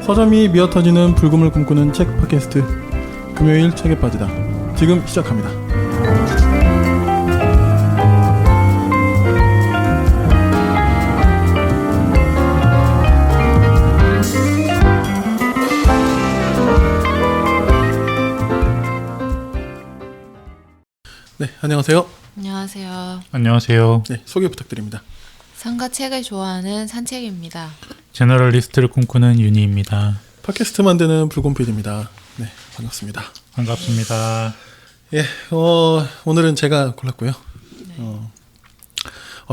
서점이 미어터지는 불금을 꿈꾸는 책 팟캐스트 금요일 책에 빠지다 지금 시작합니다. 네, 안녕하세요. 안녕하세요. 안녕하세요. 네, 소개 부탁드립니다. 상가 책을 좋아하는 산책입니다. 제너럴리스트를 꿈꾸는 윤희입니다. 팟캐스트 만드는 불곰PD입니다. 네, 반갑습니다. 반갑습니다. 예, 오늘은 제가 골랐고요. 네.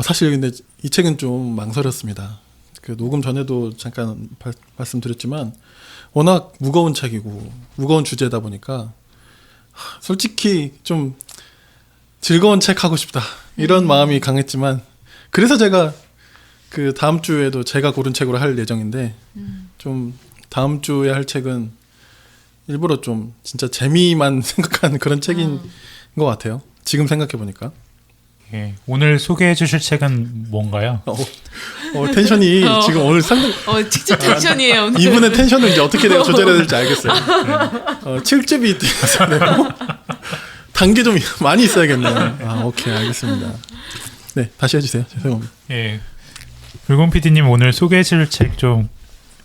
사실 근데 이 책은 좀 망설였습니다. 그 녹음 전에도 잠깐 말씀드렸지만 워낙 무거운 책이고 무거운 주제다 보니까 솔직히 좀 즐거운 책 하고 싶다 이런 마음이 강했지만 그래서 제가 그 다음 주에도 제가 고른 책으로 할 예정인데 좀 다음 주에 할 책은 일부러 좀 진짜 재미만 생각한 그런 책인 것 같아요. 지금 생각해 보니까. 예, 오늘 소개해 주실 책은 뭔가요? 텐션이 지금 오늘 상당히 직접 텐션이에요. 오늘. 이분의 텐션을 이제 어떻게 내가 조절해야 될지 알겠어요. 7집이 있어요. 단계 좀 많이 있어야겠네요. 오케이, 알겠습니다. 네, 다시 해주세요. 죄송합니다. 예, 불곰 PD님 오늘 소개해 주실 책 좀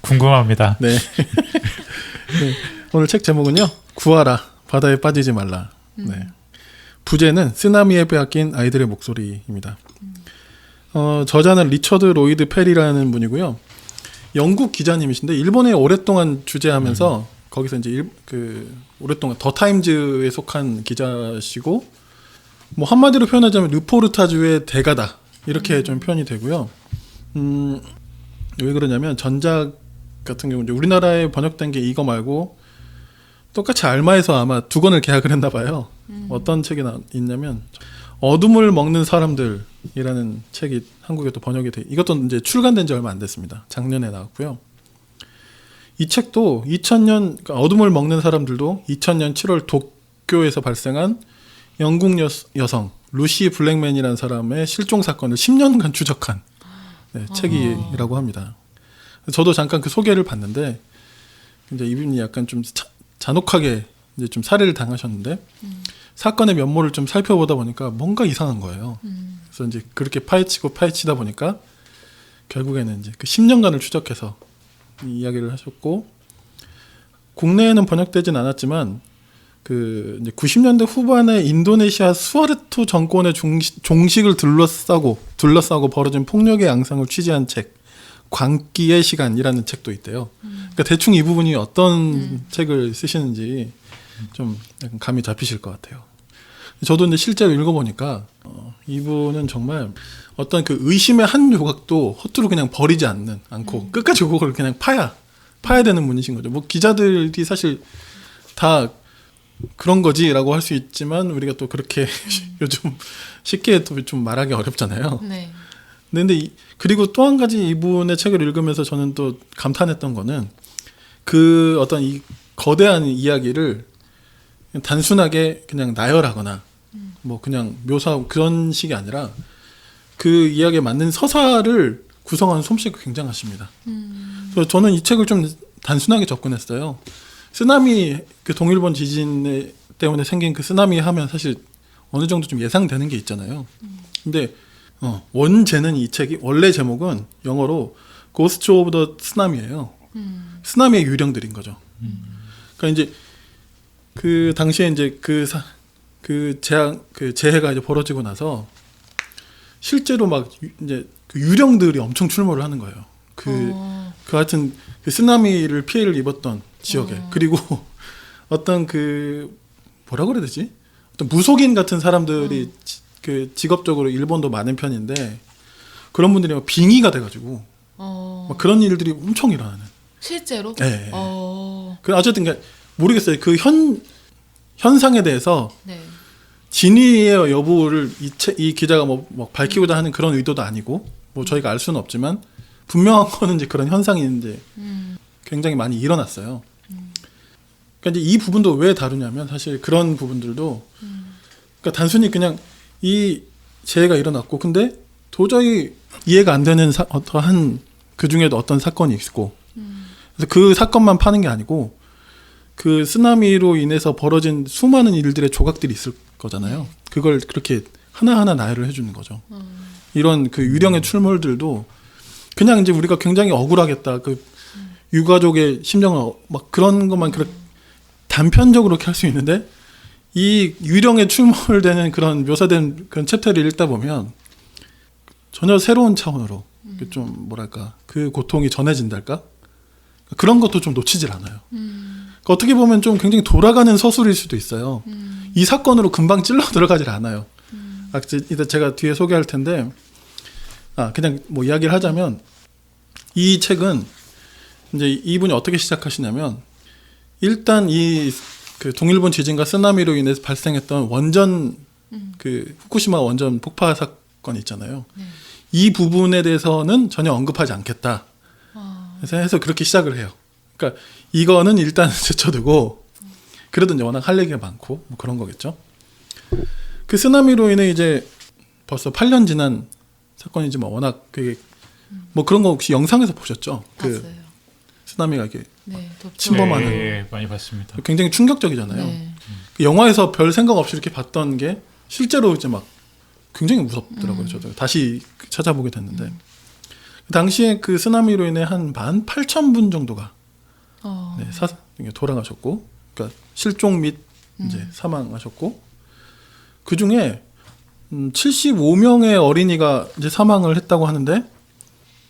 궁금합니다. 네. 네. 오늘 책 제목은요, 구하라, 바다에 빠지지 말라. 네. 부제는 쓰나미에 빼앗긴 아이들의 목소리입니다. 저자는 리처드 로이드 페리라는 분이고요. 영국 기자님이신데 일본에 오랫동안 주재하면서 거기서 이제 오랫동안 더 타임즈에 속한 기자시고 뭐 한마디로 표현하자면 르포르타주의 대가다 이렇게 좀 표현이 되고요. 왜 그러냐면 전작 같은 경우 이제 우리나라에 번역된 게 이거 말고 똑같이 알마에서 아마 2권을 계약을 했나 봐요. 어떤 책이 있냐면 어둠을 먹는 사람들이라는 책이 한국에 또 번역이 돼. 이것도 이제 출간된 지 얼마 안 됐습니다. 작년에 나왔고요. 이 책도 2000년 그러니까 어둠을 먹는 사람들도 2000년 7월 도쿄에서 발생한 영국 여성 루시 블랙맨이라는 사람의 실종 사건을 10년간 추적한 책이라고 합니다. 저도 잠깐 그 소개를 봤는데 이제 이분이 약간 좀 잔혹하게 이제 좀 살해를 당하셨는데 사건의 면모를 좀 살펴보다 보니까 뭔가 이상한 거예요. 그래서 이제 그렇게 파헤치다 보니까 결국에는 이제 그 10년간을 추적해서 이 이야기를 하셨고 국내에는 번역되진 않았지만 그 이제 90년대 후반에 인도네시아 수하르토 정권의 종식을 둘러싸고 벌어진 폭력의 양상을 취재한 책 광기의 시간이라는 책도 있대요. 그러니까 대충 이 부분이 어떤 책을 쓰시는지 좀 약간 감이 잡히실 것 같아요. 저도 근데 실제로 읽어보니까 이분은 정말 어떤 그 의심의 한 조각도 허투루 그냥 버리지 않고 끝까지 그걸 그냥 파야 되는 분이신 거죠. 뭐 기자들이 사실 다 그런 거지라고 할 수 있지만 우리가 또 그렇게 요즘 쉽게 또 좀 말하기 어렵잖아요. 네. 근데 그리고 또 한 가지 이분의 책을 읽으면서 저는 또 감탄했던 거는 그 어떤 이 거대한 이야기를 단순하게 그냥 나열하거나 뭐 그냥 묘사하고 그런 식이 아니라 그 이야기에 맞는 서사를 구성하는 솜씨가 굉장하십니다. 그래서 저는 이 책을 좀 단순하게 접근했어요. 쓰나미 그 동일본 지진 때문에 생긴 그 쓰나미 하면 사실 어느 정도 좀 예상되는 게 있잖아요. 근데 원제는 이 책이 원래 제목은 영어로 Ghost of the Tsunami예요. 쓰나미의 유령들인 거죠. 그러니까 이제 그 당시에 이제 그 재해가 이제 벌어지고 나서 실제로 막 이제 그 유령들이 엄청 출몰을 하는 거예요. 그 하여튼 그 쓰나미를 피해를 입었던 지역에 그리고 어떤 그 뭐라 그래야 되지? 어떤 무속인 같은 사람들이 그 직업적으로 일본도 많은 편인데 그런 분들이 막 빙의가 돼가지고 막 그런 일들이 엄청 일어나는. 실제로? 네. 그 어쨌든 그러니까 모르겠어요. 그 현상에 대해서 네. 진위의 여부를 이 기자가 뭐 밝히고자 하는 그런 의도도 아니고 뭐 저희가 알 수는 없지만 분명한 거는 이제 그런 현상이 이제 굉장히 많이 일어났어요. 그러니까 이제 이 부분도 왜 다루냐면 사실 그런 부분들도 그러니까 단순히 그냥 이 재해가 일어났고 근데 도저히 이해가 안 되는 어떠한 그 중에도 어떤 사건이 있고 그래서 그 사건만 파는 게 아니고 그 쓰나미로 인해서 벌어진 수많은 일들의 조각들이 있을 거잖아요. 그걸 그렇게 하나하나 나열을 해주는 거죠. 이런 그 유령의 출몰들도 그냥 이제 우리가 굉장히 억울하겠다. 그 유가족의 심정을 막 그런 것만 그렇게 단편적으로 이렇게 할 수 있는데 이 유령의 출몰되는 그런 묘사된 그런 챕터를 읽다 보면 전혀 새로운 차원으로 좀 뭐랄까 그 고통이 전해진달까 그런 것도 좀 놓치질 않아요. 그러니까 어떻게 보면 좀 굉장히 돌아가는 서술일 수도 있어요. 이 사건으로 금방 찔러 들어가질 않아요. 이따 제가 뒤에 소개할 텐데 그냥 뭐 이야기를 하자면 이 책은 이제 이분이 어떻게 시작하시냐면 일단 이 그 동일본 지진과 쓰나미로 인해서 발생했던 원전 그 후쿠시마 원전 폭파 사건 있잖아요. 이 부분에 대해서는 전혀 언급하지 않겠다. 그래서 해서 그렇게 시작을 해요. 그러니까 이거는 일단 제쳐두고 그래도 이제 워낙 할 얘기가 많고 뭐 그런 거겠죠. 그 쓰나미로 인해 이제 벌써 8년 지난 사건이지만 워낙 그게 뭐 그런 거 혹시 영상에서 보셨죠? 그 봤어요. 쓰나미가 이렇게 네, 덥죠. 침범하는 네, 많이 봤습니다. 굉장히 충격적이잖아요. 네. 그 영화에서 별 생각 없이 이렇게 봤던 게 실제로 이제 막 굉장히 무섭더라고요. 저도 다시 찾아보게 됐는데 그 당시에 그 쓰나미로 인해 한 18,000분 정도가 네, 돌아가셨고, 그러니까 실종 및 이제 사망하셨고, 그 중에 75명의 어린이가 이제 사망을 했다고 하는데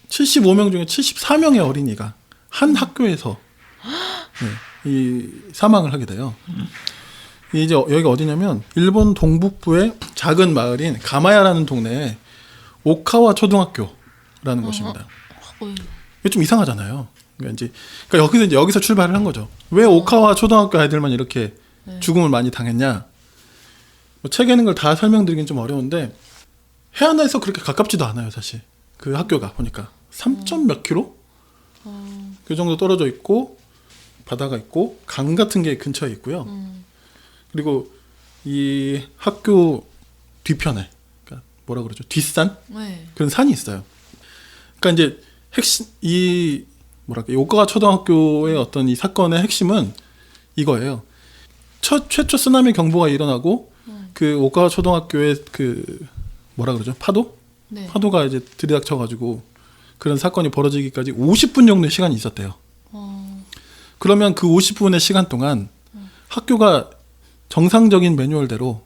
75명 중에 74명의 어린이가 한 학교에서 네, 이 사망을 하게 돼요. 이제 여기가 어디냐면 일본 동북부의 작은 마을인 가마야라는 동네에 오카와 초등학교라는 곳입니다. 이게 좀 이상하잖아요. 그러니까 여기서 출발을 한 거죠. 왜 오카와 초등학교 아이들만 이렇게 죽음을 많이 당했냐? 뭐 책에 있는 걸 다 설명드리긴 좀 어려운데 해안에서 그렇게 가깝지도 않아요, 사실. 그 학교가 보니까 3점 몇 킬로? 그 정도 떨어져 있고 바다가 있고 강 같은 게 근처에 있고요. 그리고 이 학교 뒤편에 그러니까 뭐라 그러죠? 뒷산? 네. 그런 산이 있어요. 그러니까 이제 핵심 이 뭐랄까 오카와 초등학교의 어떤 이 사건의 핵심은 이거예요. 최초 쓰나미 경보가 일어나고 그 오카와 초등학교의 그 뭐라 그러죠? 파도? 네. 파도가 이제 들이닥쳐가지고 그런 사건이 벌어지기까지 50분 정도의 시간이 있었대요. 그러면 그 50분의 시간 동안 학교가 정상적인 매뉴얼대로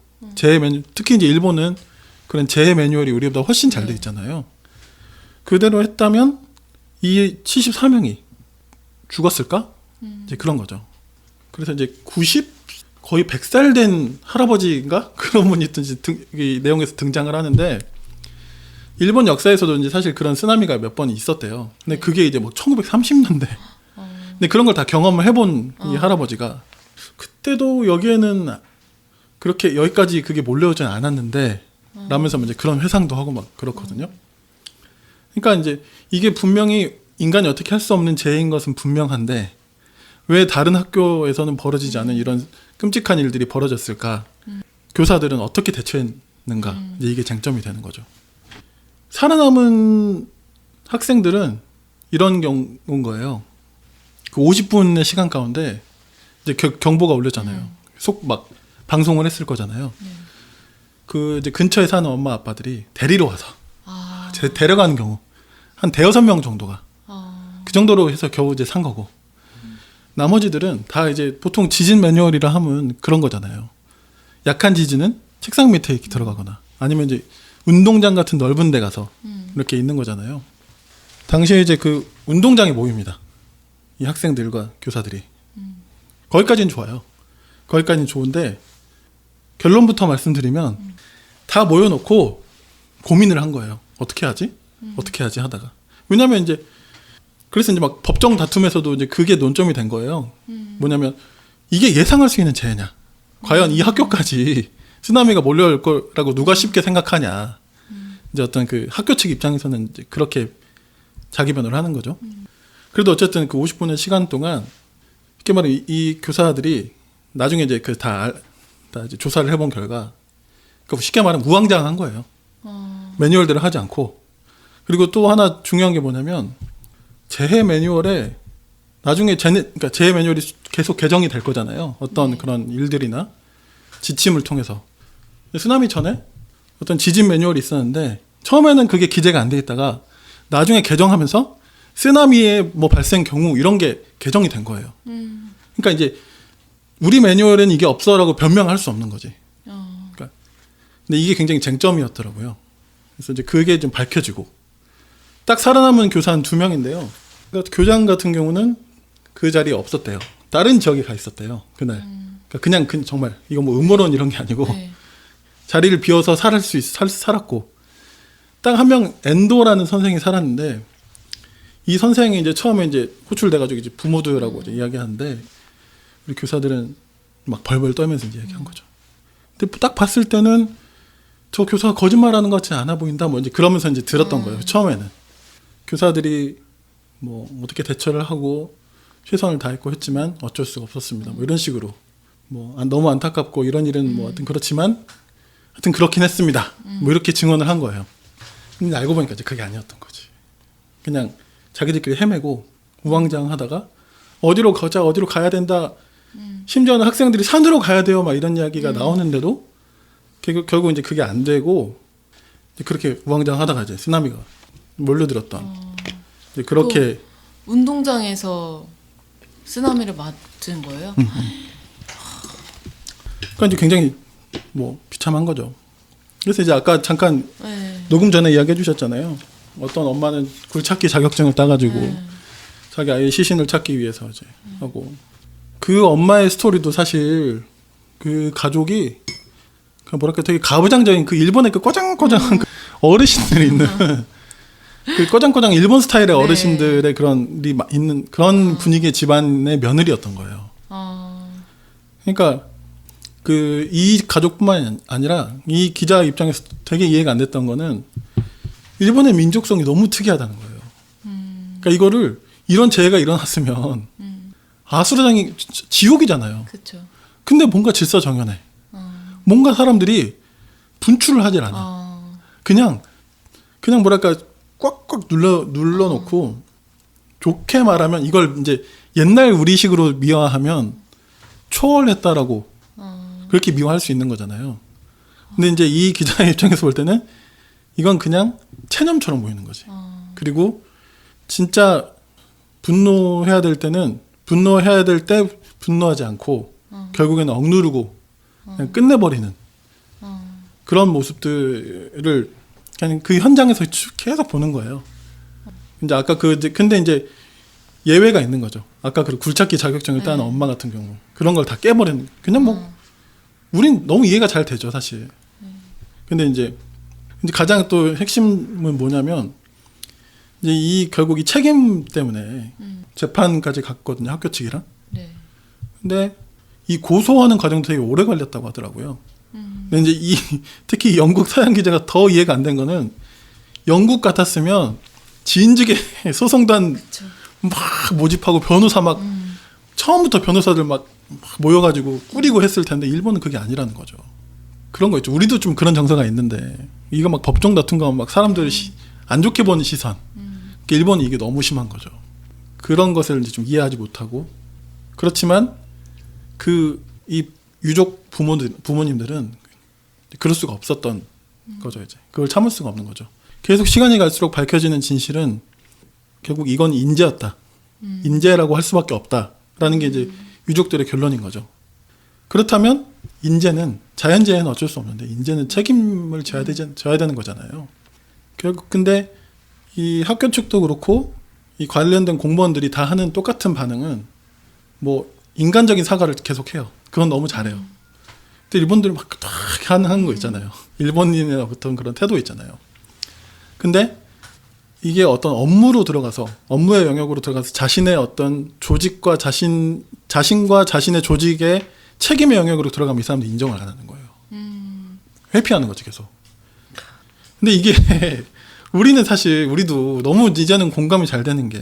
특히 이제 일본은 그런 재해 매뉴얼이 우리보다 훨씬 잘 돼 있잖아요. 그대로 했다면 이 74명이 죽었을까? 이제 그런 거죠. 그래서 이제 거의 100살 된 할아버지인가? 그런 분이 있든지 이 내용에서 등장을 하는데 일본 역사에서도 이제 사실 그런 쓰나미가 몇 번 있었대요. 근데 그게 이제 뭐 1930년대. 근데 그런 걸 다 경험을 해본 이 할아버지가 그때도 여기에는 그렇게 여기까지 그게 몰려오진 않았는데 라면서 이제 그런 회상도 하고 막 그렇거든요. 그러니까 이제 이게 분명히 인간이 어떻게 할 수 없는 재해인 것은 분명한데 왜 다른 학교에서는 벌어지지 않은 이런 끔찍한 일들이 벌어졌을까? 교사들은 어떻게 대처했는가? 이제 이게 쟁점이 되는 거죠. 살아남은 학생들은 이런 경우인 거예요. 그 50분의 시간 가운데 이제 경보가 울렸잖아요. 막 방송을 했을 거잖아요. 그 이제 근처에 사는 엄마 아빠들이 데리러 와서 데려가는 경우 한 대여섯 명 정도가 그 정도로 해서 겨우 이제 산 거고 나머지들은 다 이제 보통 지진 매뉴얼이라 하면 그런 거잖아요. 약한 지진은 책상 밑에 이렇게 들어가거나 아니면 이제 운동장 같은 넓은 데 가서 이렇게 있는 거잖아요. 당시에 이제 그 운동장에 모입니다. 이 학생들과 교사들이. 거기까지는 좋아요. 거기까지는 좋은데 결론부터 말씀드리면 다 모여놓고 고민을 한 거예요. 어떻게 하지? 어떻게 하지 하다가. 왜냐면 이제 그래서 이제 막 법정 다툼에서도 이제 그게 논점이 된 거예요. 뭐냐면 이게 예상할 수 있는 재해냐? 과연 이 학교까지 쓰나미가 몰려올 거라고 누가 쉽게 생각하냐? 이제 어떤 그 학교 측 입장에서는 이제 그렇게 자기 변호를 하는 거죠. 그래도 어쨌든 그 50분의 시간 동안 이렇게 말해 이 교사들이 나중에 이제 그 다 이제 조사를 해본 결과 그러니까 쉽게 말하면 우왕좌왕한 거예요. 매뉴얼대로 하지 않고 그리고 또 하나 중요한 게 뭐냐면 재해 매뉴얼에 나중에 그러니까 제 매뉴얼이 계속 개정이 될 거잖아요. 어떤 네. 그런 일들이나 지침을 통해서. 쓰나미 전에 어떤 지진 매뉴얼이 있었는데 처음에는 그게 기재가 안 돼 있다가 나중에 개정하면서 쓰나미의 뭐 발생 경우 이런 게 개정이 된 거예요. 그러니까 이제 우리 매뉴얼에는 이게 없어라고 변명할 수 없는 거지. 그러니까 근데 이게 굉장히 쟁점이었더라고요. 그래서 이제 그게 좀 밝혀지고 딱 살아남은 교사는 2명인데요. 그러니까 교장 같은 경우는 그 자리에 없었대요. 다른 지역에 가 있었대요. 그날. 그러니까 그냥 정말 이거 뭐 음모론 이런 게 아니고 네. 자리를 비워서 살았고 딱 한 명 엔도라는 선생이 살았는데 이 선생이 이제 처음에 이제 호출돼가지고 이제 부모들하고 이제 이야기하는데 우리 교사들은 막 벌벌 떨면서 이제 얘기한 거죠. 근데 딱 봤을 때는 저 교사가 거짓말하는 것 같지 않아 보인다. 뭐 이제 그러면서 이제 들었던 거예요. 처음에는 교사들이 뭐 어떻게 대처를 하고 최선을 다했고 했지만 어쩔 수가 없었습니다. 뭐 이런 식으로 뭐 너무 안타깝고 이런 일은 뭐 하여튼 그렇지만 하여튼 그렇긴 했습니다. 뭐 이렇게 증언을 한 거예요. 근데 알고 보니까 이제 그게 아니었던 거지. 그냥 자기들끼리 헤매고 우왕좌왕하다가 어디로 가자, 어디로 가야 된다. 심지어는 학생들이 산으로 가야 돼요. 막 이런 이야기가 나오는데도 결국 이제 그게 안 되고 이제 그렇게 우왕좌왕하다가 이제 쓰나미가 몰려들었던 이제 그렇게 운동장에서 쓰나미를 맞은 거예요? 그러니까 이제 굉장히 뭐 비참한 거죠. 그래서 이제 아까 잠깐 네. 녹음 전에 이야기해 주셨잖아요. 어떤 엄마는 굴찾기 자격증을 따가지고 자기 아이의 시신을 찾기 위해서 이제 하고 그 엄마의 스토리도 사실 그 가족이 그 뭐랄까 되게 가부장적인 그 일본의 그 꼬장꼬장한 그 어르신들이 있는 그 꼬장꼬장 일본 스타일의 네. 어르신들의 그런 있는 그런 분위기의 집안의 며느리였던 거예요. 그러니까 그 이 가족뿐만 아니라 이 기자 입장에서 되게 이해가 안 됐던 거는 일본의 민족성이 너무 특이하다는 거예요. 그러니까 이거를 이런 재해가 일어났으면 아수라장이 지옥이잖아요. 그렇죠. 근데 뭔가 질서정연해. 뭔가 사람들이 분출을 하질 않아. 그냥 뭐랄까 꽉꽉 눌러놓고 좋게 말하면 이걸 이제 옛날 우리식으로 미화하면 초월했다라고 그렇게 미화할 수 있는 거잖아요. 근데 이제 이 기자의 입장에서 볼 때는 이건 그냥 체념처럼 보이는 거지. 그리고 진짜 분노해야 될 때는 분노해야 될 때 분노하지 않고 결국에는 억누르고 그냥 끝내버리는 그런 모습들을 그냥 그 현장에서 계속 보는 거예요. 이제 아까 근데 이제 예외가 있는 거죠. 아까 그 굴착기 자격증을 따는 엄마 같은 경우 그런 걸 다 깨버리는 그냥 뭐 우린 너무 이해가 잘 되죠 사실. 근데 이제 가장 또 핵심은 뭐냐면 이제 결국 이 책임 때문에 재판까지 갔거든요 학교 측이랑. 네. 근데 이 고소하는 과정도 되게 오래 걸렸다고 하더라고요. 근데 이제 특히 이 영국 서양 기자가 더 이해가 안 된 거는 영국 같았으면 진즉에 소송단 그쵸. 막 모집하고 변호사 막 처음부터 변호사들 막 모여가지고 꾸리고 했을 텐데 일본은 그게 아니라는 거죠. 그런 거 있죠. 우리도 좀 그런 정서가 있는데 이거 막 법정 다툰 거 막 사람들을 안 좋게 보는 시선. 그러니까 일본은 이게 너무 심한 거죠. 그런 것을 이제 좀 이해하지 못하고 그렇지만 이 유족 부모님들은 그럴 수가 없었던 거죠. 이제 그걸 참을 수가 없는 거죠. 계속 시간이 갈수록 밝혀지는 진실은 결국 이건 인재였다. 인재라고 할 수밖에 없다라는 게 이제 유족들의 결론인 거죠. 그렇다면 인재는 자연재해는 어쩔 수 없는데 인재는 책임을 져야 되는 거잖아요. 결국 근데 이 학교 측도 그렇고 이 관련된 공무원들이 다 하는 똑같은 반응은 뭐 인간적인 사과를 계속해요. 그건 너무 잘해요. 근데 일본들은 막 하는 거 있잖아요. 일본인의 어떤 그런 태도 있잖아요. 근데 이게 어떤 업무로 들어가서 업무의 영역으로 들어가서 자신의 어떤 조직과 자신과 자신의 조직의 책임의 영역으로 들어가면 이 사람들이 인정을 안 하는 거예요. 회피하는 거지 계속. 근데 이게 우리는 사실 우리도 너무 이제는 공감이 잘 되는 게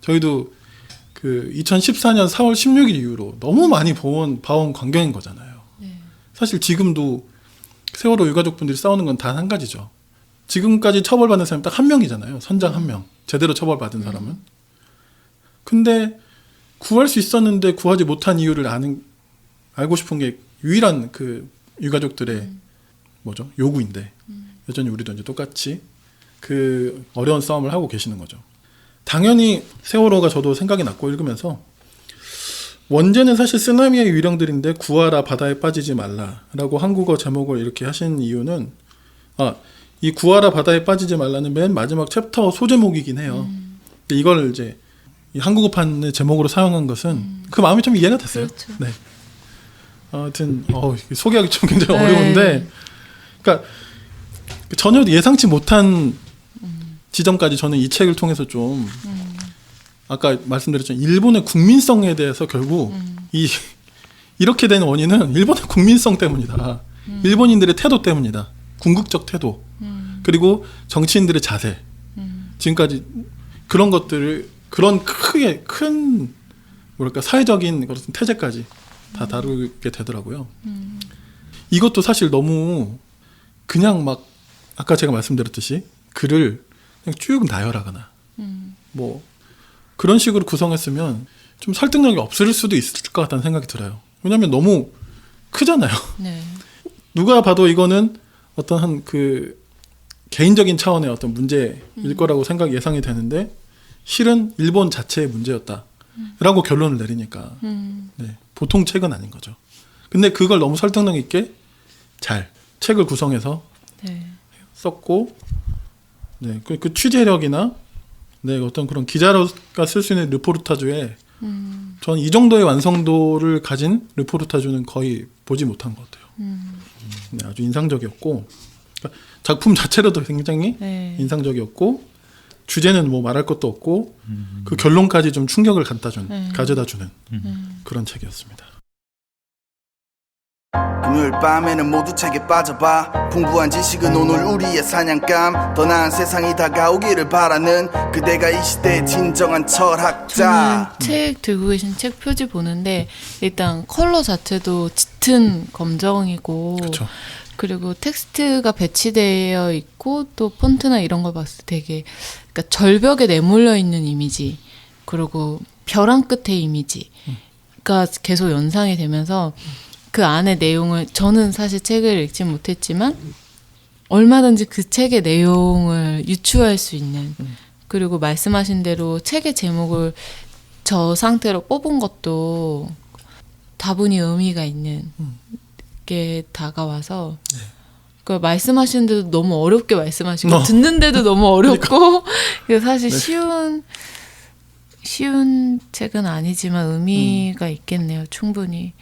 저희도 그 2014년 4월 16일 이후로 너무 많이 봐온 광경인 거잖아요. 네. 사실 지금도 세월호 유가족분들이 싸우는 건 단 한 가지죠. 지금까지 처벌받는 사람이 딱 한 명이잖아요. 선장 한 명. 제대로 처벌받은 사람은. 근데 구할 수 있었는데 구하지 못한 이유를 알고 싶은 게 유일한 그 유가족들의 뭐죠? 요구인데 여전히 우리도 이제 똑같이 그 어려운 싸움을 하고 계시는 거죠. 당연히 세월호가 저도 생각이 났고 읽으면서 원제는 사실 쓰나미의 유령들인데 구하라 바다에 빠지지 말라라고 한국어 제목을 이렇게 하신 이유는 이 구하라 바다에 빠지지 말라는 맨 마지막 챕터 소제목이긴 해요. 근데 이걸 이제 이 한국어판의 제목으로 사용한 것은 그 마음이 좀 이해가 됐어요. 그렇죠. 네. 아무튼 소개하기 좀 굉장히 네. 어려운데, 그러니까 전혀 예상치 못한 지점까지 저는 이 책을 통해서 좀 아까 말씀드렸지만 일본의 국민성에 대해서 결국 이렇게 된 원인은 일본의 국민성 때문이다. 일본인들의 태도 때문이다. 궁극적 태도. 그리고 정치인들의 자세. 지금까지 그런 것들을 그런 큰 뭐랄까 사회적인 그런 태제까지 다 다루게 되더라고요. 이것도 사실 너무 그냥 막 아까 제가 말씀드렸듯이 글을 그냥 쭉 나열하거나 뭐 그런 식으로 구성했으면 좀 설득력이 없을 수도 있을 것 같다는 생각이 들어요. 왜냐하면 너무 크잖아요. 네. 누가 봐도 이거는 어떤 한 그 개인적인 차원의 어떤 문제일 거라고 예상이 되는데 실은 일본 자체의 문제였다라고 결론을 내리니까 네, 보통 책은 아닌 거죠. 근데 그걸 너무 설득력 있게 잘 책을 구성해서 네. 썼고, 네, 그 취재력이나 네, 어떤 그런 기자가 쓸 수 있는 르포르타주에 전 이 정도의 완성도를 가진 르포르타주는 거의 보지 못한 것 같아요. 네, 아주 인상적이었고 그러니까 작품 자체로도 굉장히 네. 인상적이었고 주제는 뭐 말할 것도 없고 그 결론까지 좀 충격을 가져다 주는 그런 책이었습니다. 금요일 밤에는 모두 책에 빠져봐. 풍부한 지식은 오늘 우리의 사냥감. 더 나은 세상이 다가오기를 바라는 그대가 이 시대의 진정한 저는 철학자. 책 들고 계신 책 표지 보는데 일단 컬러 자체도 짙은 검정이고 그렇죠. 그리고 텍스트가 배치되어 있고 또 폰트나 이런 걸 봤을 때 되게 그러니까 절벽에 내몰려 있는 이미지 그리고 벼랑 끝의 이미지가 계속 연상이 되면서 그 안의 내용을 저는 사실 책을 읽지 못했지만 얼마든지 그 책의 내용을 유추할 수 있는 그리고 말씀하신 대로 책의 제목을 저 상태로 뽑은 것도 다분히 의미가 있는 게 다가와서 그 말씀하시는데도 너무 어렵게 말씀하시고 듣는데도 너무 어렵고 그러니까. 사실 쉬운 책은 아니지만 의미가 있겠네요. 충분히.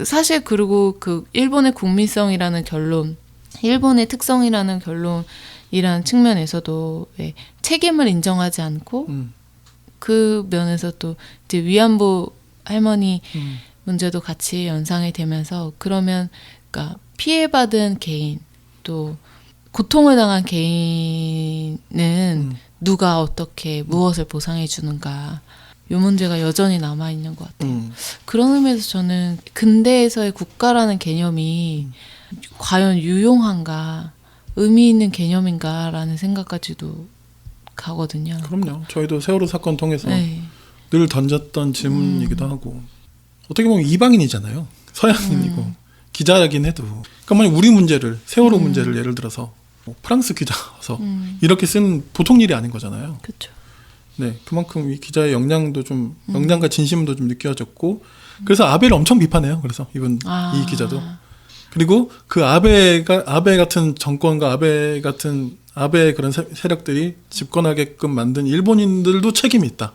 사실 그리고 그 일본의 국민성이라는 결론, 일본의 특성이라는 결론이라는 측면에서도 왜 책임을 인정하지 않고 그 면에서 또 이제 위안부 할머니 문제도 같이 연상이 되면서 그러면 그러니까 피해받은 개인 또 고통을 당한 개인은 누가 어떻게 무엇을 보상해 주는가 이 문제가 여전히 남아있는 것 같아요. 그런 의미에서 저는 근대에서의 국가라는 개념이 과연 유용한가 의미 있는 개념인가라는 생각까지도 가거든요. 그럼요. 저희도 세월호 사건 통해서 네. 늘 던졌던 질문이기도 하고 어떻게 보면 이방인이잖아요. 서양인이고 기자라긴 해도 그러니까 만약 우리 문제를 세월호 문제를 예를 들어서 뭐 프랑스 기자가 와서 이렇게 쓰는 보통 일이 아닌 거잖아요. 그렇죠. 네, 그만큼 이 기자의 역량도 좀 역량과 진심도 좀 느껴졌고 그래서 아베를 엄청 비판해요. 그래서 이 기자도 그리고 그 아베 같은 정권과 아베의 그런 세력들이 집권하게끔 만든 일본인들도 책임이 있다.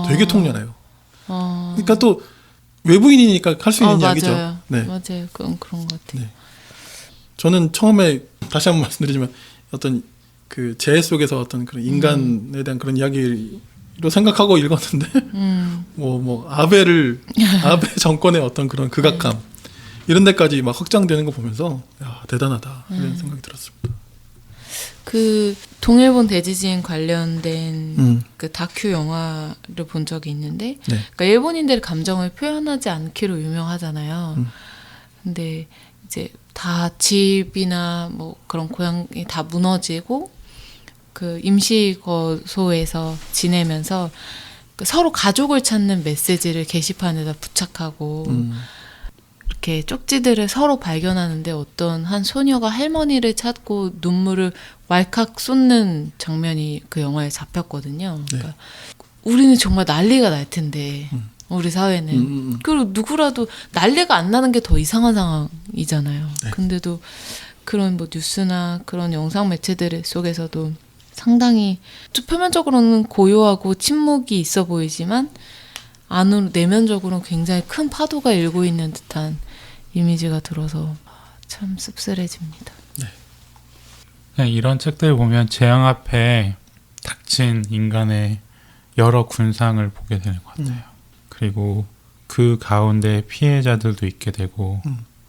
되게 통렬해요. 그러니까 또 외부인이니까 할 수 있는 이야기죠. 맞아요. 네. 맞아요. 그런 것 같아요. 네. 저는 처음에 다시 한번 말씀드리지만 어떤 그 재해 속에서 어떤 그런 인간에 대한 그런 이야기로 생각하고 읽었는데 뭐 아베 정권의 어떤 그런 극악함 이런 데까지 막 확장되는 거 보면서 야, 대단하다 이런 생각이 들었습니다. 그 동일본 대지진 관련된 그 다큐 영화를 본 적이 있는데 네. 그러니까 일본인들의 감정을 표현하지 않기로 유명하잖아요. 근데 이제 다 집이나 뭐 그런 고향이 다 무너지고 그 임시 거소에서 지내면서 서로 가족을 찾는 메시지를 게시판에다 부착하고 이렇게 쪽지들을 서로 발견하는데 어떤 한 소녀가 할머니를 찾고 눈물을 왈칵 쏟는 장면이 그 영화에 잡혔거든요. 그러니까 우리는 정말 난리가 날 텐데 우리 사회는 그리고 누구라도 난리가 안 나는 게 더 이상한 상황이잖아요. 네. 근데도 그런 뭐 뉴스나 그런 영상 매체들 속에서도 상당히 좀 표면적으로는 고요하고 침묵이 있어 보이지만 안으로 내면적으로는 굉장히 큰 파도가 일고 있는 듯한 이미지가 들어서 참 씁쓸해집니다. 그냥 이런 책들 보면 재앙 앞에 닥친 인간의 여러 군상을 보게 되는 것 같아요. 그리고 그 가운데 피해자들도 있게 되고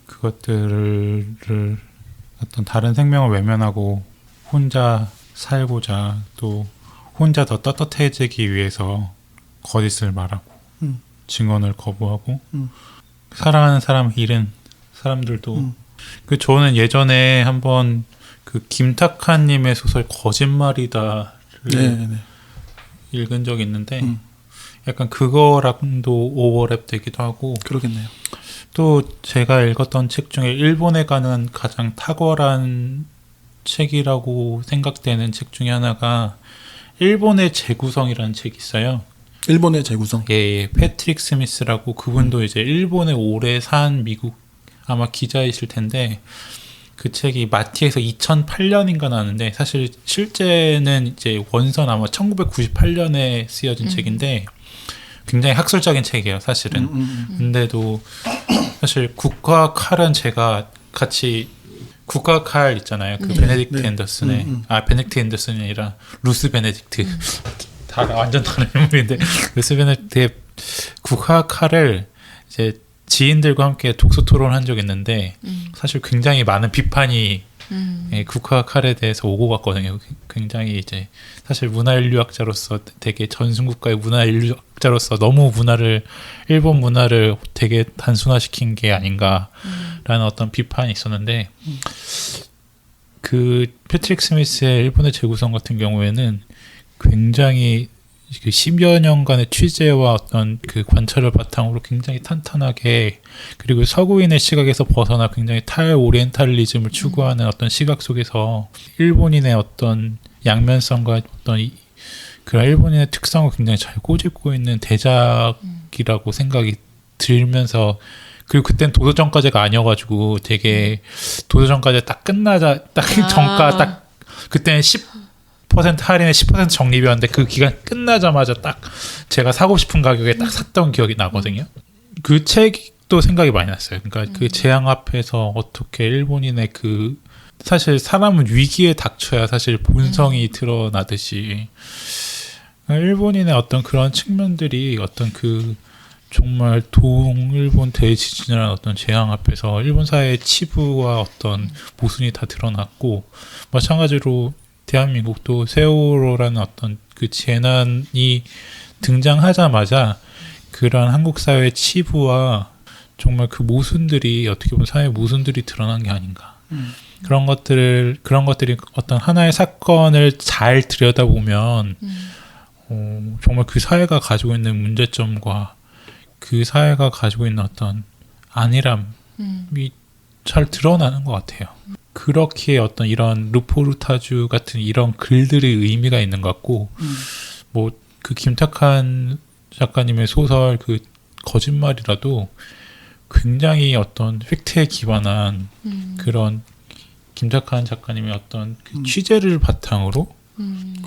그것들을 어떤 다른 생명을 외면하고 혼자 살고자 또 혼자 더 떳떳해지기 위해서 거짓을 말하고 증언을 거부하고 사랑하는 사람 잃은 사람들도 그 저는 예전에 한번 그 김탁하님의 소설 거짓말이다를 네. 읽은 적이 있는데 약간 그거랑도 오버랩 되기도 하고 그러겠네요. 또 제가 읽었던 책 중에 일본에 가는 가장 탁월한 책이라고 생각되는 책 중에 하나가 일본의 재구성이라는 책이 있어요. 일본의 재구성. 예, 패트릭 스미스라고 그분도 이제 일본에 오래 산 미국 아마 기자이실 텐데 그 책이 마티에서 2008년인가 나왔는데 사실 실제는 이제 원선 아마 1998년에 쓰여진 책인데 굉장히 학술적인 책이에요, 사실은. 근데도 사실 국과 칼은 제가 같이 국가 칼 있잖아요. 그 베네딕트 앤더슨의 베네딕트 앤더슨이 아니라 루스 베네딕트 다 완전 다른 인물인데 루스 베네딕트의 국가 칼을 이제 지인들과 함께 독서 토론한 적이 있는데 사실 굉장히 많은 비판이 국화 칼에 대해서 오고 갔거든요. 굉장히 이제 사실 문화인류학자로서 되게 전승국가의 문화인류학자로서 너무 일본 문화를 되게 단순화시킨 게 아닌가라는 어떤 비판이 있었는데 그 패트릭 스미스의 일본의 재구성 같은 경우에는 굉장히 그 10여 년간의 취재와 어떤 그 관찰을 바탕으로 굉장히 탄탄하게 그리고 서구인의 시각에서 벗어나 굉장히 탈오리엔탈리즘을 추구하는 어떤 시각 속에서 일본인의 어떤 양면성과 어떤 그런 일본인의 특성을 굉장히 잘 꼬집고 있는 대작이라고 생각이 들면서 그리고 그땐 도서정가제가 아니어가지고 되게 도서정가제 딱 끝나자 딱 정가 딱 그때는 10% 할인에 10% 적립이었는데 그 기간 끝나자마자 딱 제가 사고 싶은 가격에 딱 샀던 기억이 나거든요. 그 책도 생각이 많이 났어요. 그러니까 그 재앙 앞에서 어떻게 일본인의 그 사실 사람은 위기에 닥쳐야 사실 본성이 드러나듯이 일본인의 어떤 그런 측면들이 어떤 그 정말 동일본 대지진이라는 어떤 재앙 앞에서 일본 사회의 치부와 어떤 모순이 다 드러났고 마찬가지로 대한민국도 세월호라는 어떤 그 재난이 등장하자마자 그런 한국 사회의 치부와 정말 그 모순들이 어떻게 보면 사회의 모순들이 드러난 게 아닌가. 그런 것들이 어떤 하나의 사건을 잘 들여다보면 정말 그 사회가 가지고 있는 문제점과 그 사회가 가지고 있는 어떤 안일함이 잘 드러나는 것 같아요. 그렇게 어떤 이런 르포르타주 같은 이런 글들의 의미가 있는 것 같고 뭐 그 김탁한 작가님의 소설 그 거짓말이라도 굉장히 어떤 팩트에 기반한 그런 김탁한 작가님의 어떤 그 취재를 바탕으로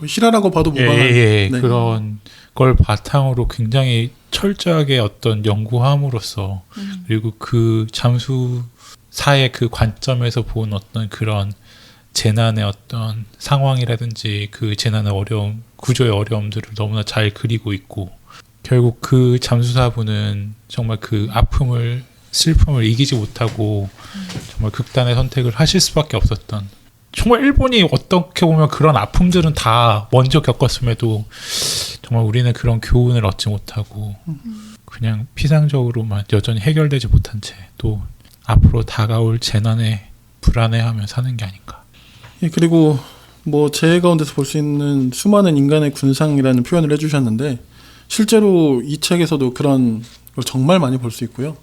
실화라고 봐도 무방한 네. 그런 걸 바탕으로 굉장히 철저하게 어떤 연구함으로써 그리고 그 잠수사의 그 관점에서 본 어떤 그런 재난의 어떤 상황이라든지 그 재난의 어려움, 구조의 어려움들을 너무나 잘 그리고 있고 결국 그 잠수사분은 정말 그 아픔을 슬픔을 이기지 못하고 정말 극단의 선택을 하실 수밖에 없었던 정말 일본이 어떻게 보면 그런 아픔들은 다 먼저 겪었음에도 정말 우리는 그런 교훈을 얻지 못하고 그냥 피상적으로만 여전히 해결되지 못한 채 또 앞으로 다가올 재난에 불안해하며 사는 게 아닌가. 예, 그리고 뭐 재해 가운데서 볼 수 있는 수많은 인간의 군상이라는 표현을 해주셨는데 실제로 이 책에서도 그런 걸 정말 많이 볼 수 있고요.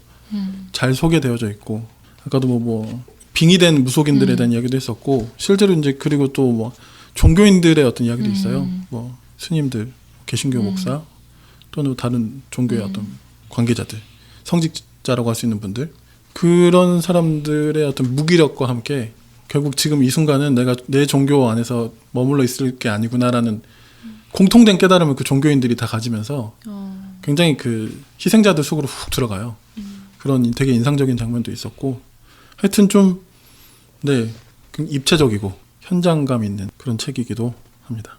잘 소개되어져 있고 아까도 뭐 빙의된 무속인들에 대한 이야기도 했었고 실제로 이제 그리고 또 뭐 종교인들의 어떤 이야기도 있어요. 뭐 스님들, 개신교 목사 또는 다른 종교의 어떤 관계자들, 성직자라고 할 수 있는 분들 그런 사람들의 어떤 무기력과 함께 결국 지금 이 순간은 내가 내 종교 안에서 머물러 있을 게 아니구나라는 공통된 깨달음을 그 종교인들이 다 가지면서 굉장히 그 희생자들 속으로 훅 들어가요. 그런 되게 인상적인 장면도 있었고 하여튼 좀 네, 입체적이고 현장감 있는 그런 책이기도 합니다.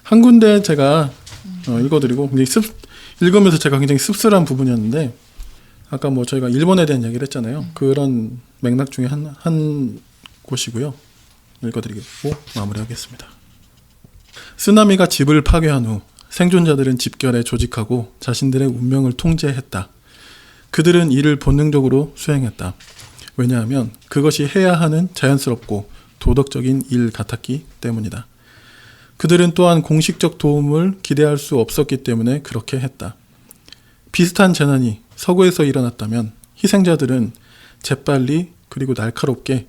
한 군데 제가 읽어드리고 읽으면서 제가 굉장히 씁쓸한 부분이었는데 아까 뭐 저희가 일본에 대한 이야기를 했잖아요. 그런 맥락 중에 한 곳이고요. 읽어드리고 마무리하겠습니다. 쓰나미가 집을 파괴한 후 생존자들은 집결에 조직하고 자신들의 운명을 통제했다. 그들은 이를 본능적으로 수행했다. 왜냐하면 그것이 해야 하는 자연스럽고 도덕적인 일 같았기 때문이다. 그들은 또한 공식적 도움을 기대할 수 없었기 때문에 그렇게 했다. 비슷한 재난이 서구에서 일어났다면 희생자들은 재빨리 그리고 날카롭게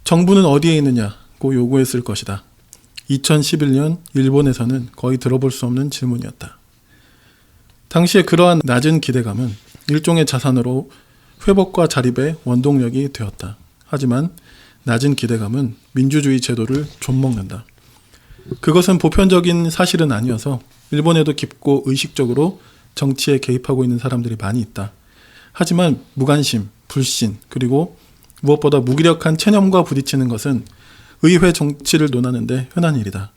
정부는 어디에 있느냐고 요구했을 것이다. 2011년 일본에서는 거의 들어볼 수 없는 질문이었다. 당시에 그러한 낮은 기대감은 일종의 자산으로 회복과 자립의 원동력이 되었다. 하지만 낮은 기대감은 민주주의 제도를 좀먹는다. 그것은 보편적인 사실은 아니어서 일본에도 깊고 의식적으로 정치에 개입하고 있는 사람들이 많이 있다. 하지만 무관심, 불신, 그리고 무엇보다 무기력한 체념과 부딪히는 것은 의회 정치를 논하는데 흔한 일이다.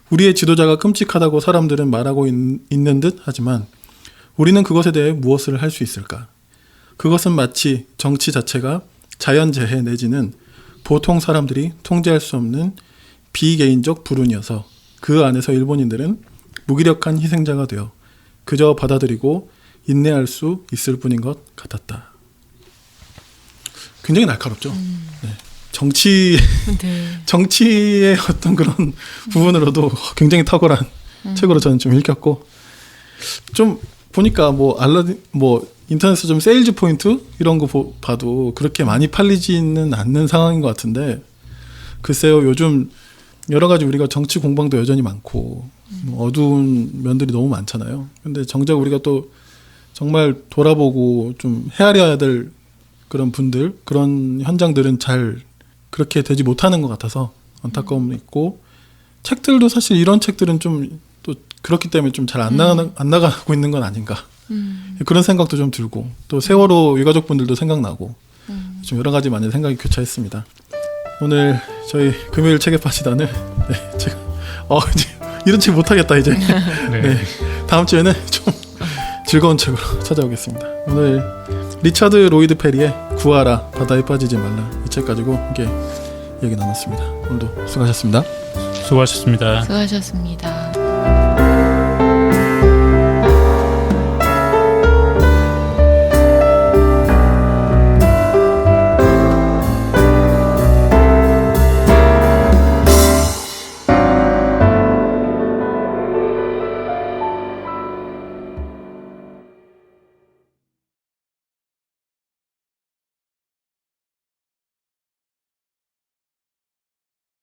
우리의 지도자가 끔찍하다고 사람들은 말하고 있는 듯 하지만 우리는 그것에 대해 무엇을 할 수 있을까? 그것은 마치 정치 자체가 자연재해 내지는 보통 사람들이 통제할 수 없는 비개인적 불운이어서 그 안에서 일본인들은 무기력한 희생자가 되어 그저 받아들이고 인내할 수 있을 뿐인 것 같았다. 굉장히 날카롭죠. 네. 네. 정치의 어떤 그런 부분으로도 굉장히 탁월한 책으로 저는 좀 읽혔고 좀 보니까 뭐 인터넷에서 좀 세일즈 포인트 이런 거 봐도 그렇게 많이 팔리지는 않는 상황인 것 같은데 글쎄요 요즘 여러 가지 우리가 정치 공방도 여전히 많고 어두운 면들이 너무 많잖아요. 근데 정작 우리가 또 정말 돌아보고 좀 헤아려야 될 그런 분들, 그런 현장들은 잘 그렇게 되지 못하는 것 같아서 안타까움이 있고 책들도 사실 이런 책들은 좀 또 그렇기 때문에 좀 잘 안 나가고 있는 건 아닌가 그런 생각도 좀 들고 또 세월호 유가족분들도 생각나고 좀 여러 가지 많은 생각이 교차했습니다. 오늘 저희 금요일 책에 빠지다는 네, 제가 이제 이런 책 못하겠다 이제 네. 네, 다음 주에는 좀 즐거운 책으로 찾아오겠습니다. 오늘 리차드 로이드 페리의 구하라 바다에 빠지지 말라 이 책 가지고 함께 얘기 나눴습니다. 오늘도 수고하셨습니다. 수고하셨습니다. 수고하셨습니다.